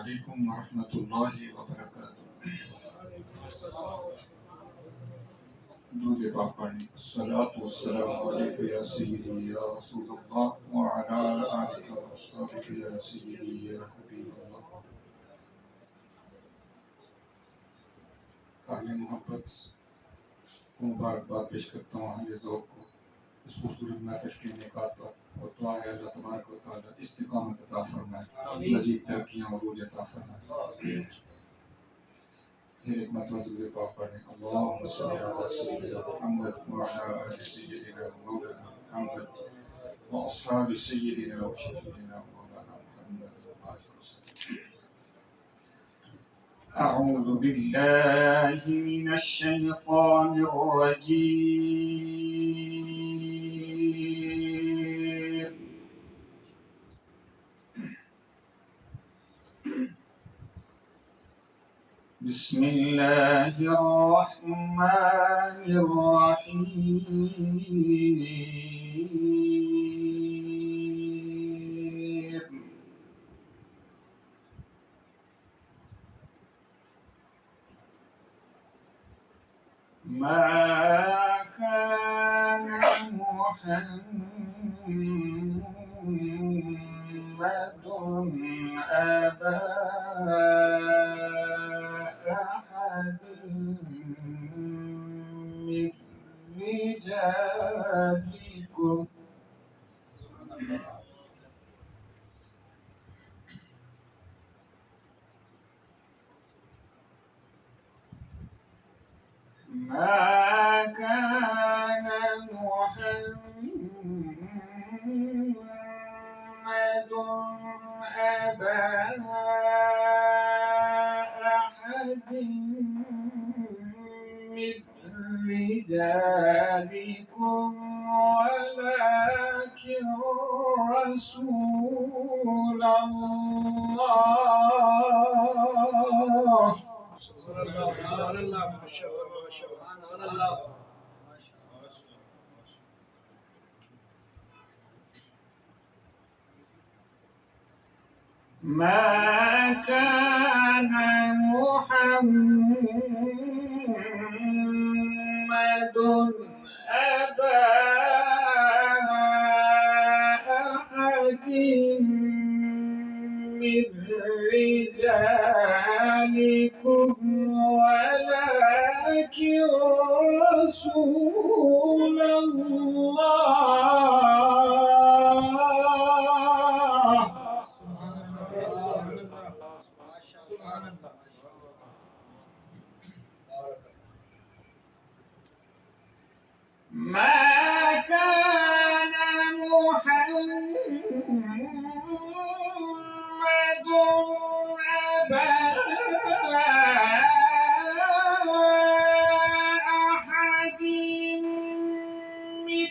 عليكم ورحمة الله وبركاته. درود پاک پڑھیں. الصلاة والسلام علیک یا سیدی یا رسول اللہ وعلی آلک و اصحابک یا سیدی یا حبیب اللہ. اہل محبت کو مبارکباد پیش کرتا ہوں اہل ذوق کو اس خوبصورت محفل کے انعقاد پر، اور دعا ہے اللہ تبارک و تعالی استقامت عطا فرمائے، مزید ترقیاں عروج عطا فرمائے. پھر ایک مرتبہ درود پاک پڑھیں. اللہم صلی علی سیدنا محمد وعلی آل سیدنا مولانا محمد واصحاب سیدنا وشفیعنا مولانا محمد وآلہ وسلم. اعوذ باللہ من الشیطان الرجیم. بسم اللہ الرحمن الرحیم. ما كان محمد أبا أحد من رجالكم ما كان محمد أبا أحد من رجالكم ولكن رسول الله. سبحان الله ما شاء الله سبحان الله. ما كان محمد أبا أحد من رجالكم ولكن رسول الله. ما كان محمد أبا أحد من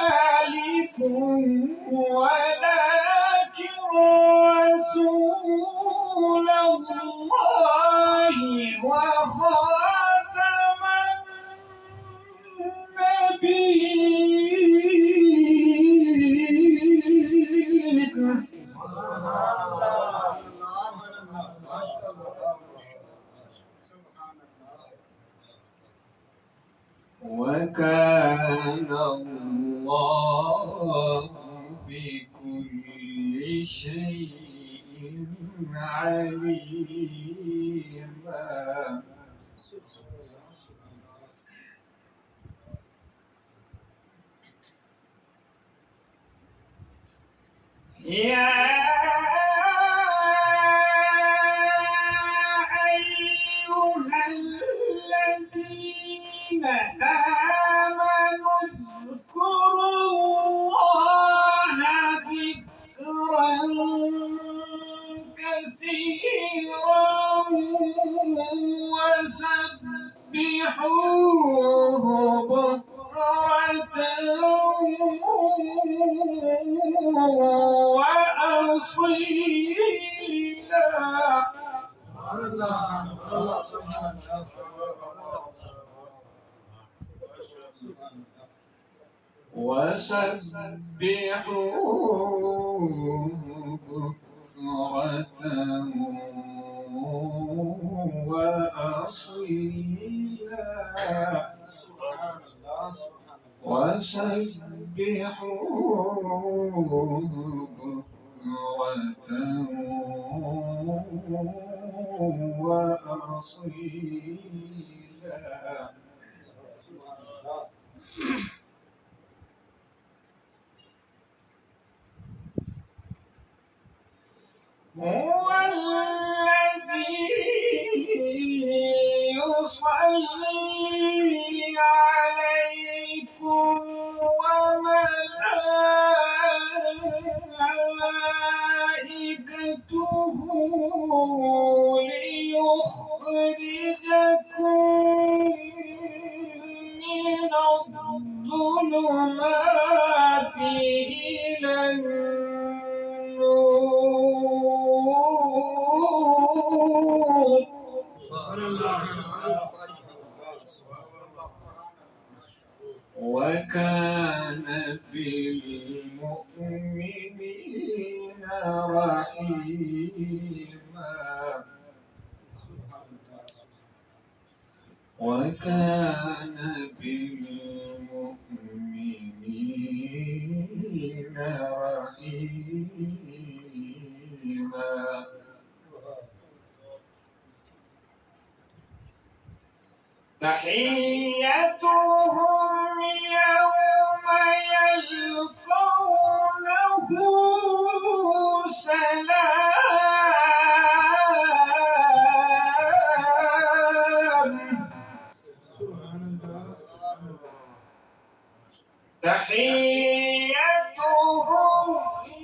رجالكم ولكن رسول الله وخاتم النبيين. وكان الله بكل شيء عليما. يا أيها الذين آمنوا اذكروا الله ذكرا كثيرا وسبحوه بكرة وأصيلا. وسبحوه وأصيلا وسبحوه بكرة وأصيلا. هو الذي يصلي عليكم وملائكته ليخرجكم من الظلمات إلى النور. وكان بالمؤمنين رحيما. وكان بالمؤمنين رحيما. تحيتهم يوم يلقونه سلام. تحيتهم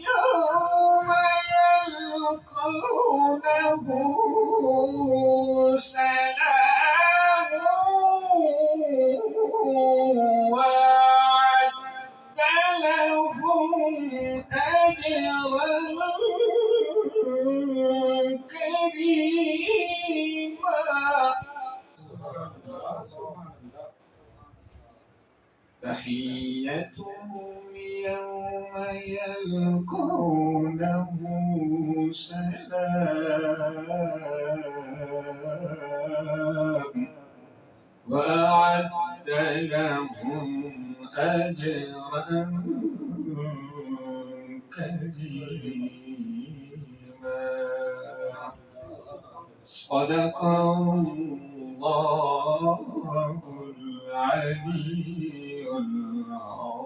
يوم يلقونه سلام وأعد لهم أجرا كريما. تحيتهم يوم يلقونه سلام وأعد لهم أجرا كريما. صدق الله العلي العظيم.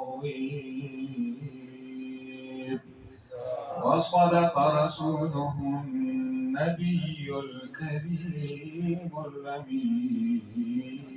وصدق رسوله النبي الكريم الأمين.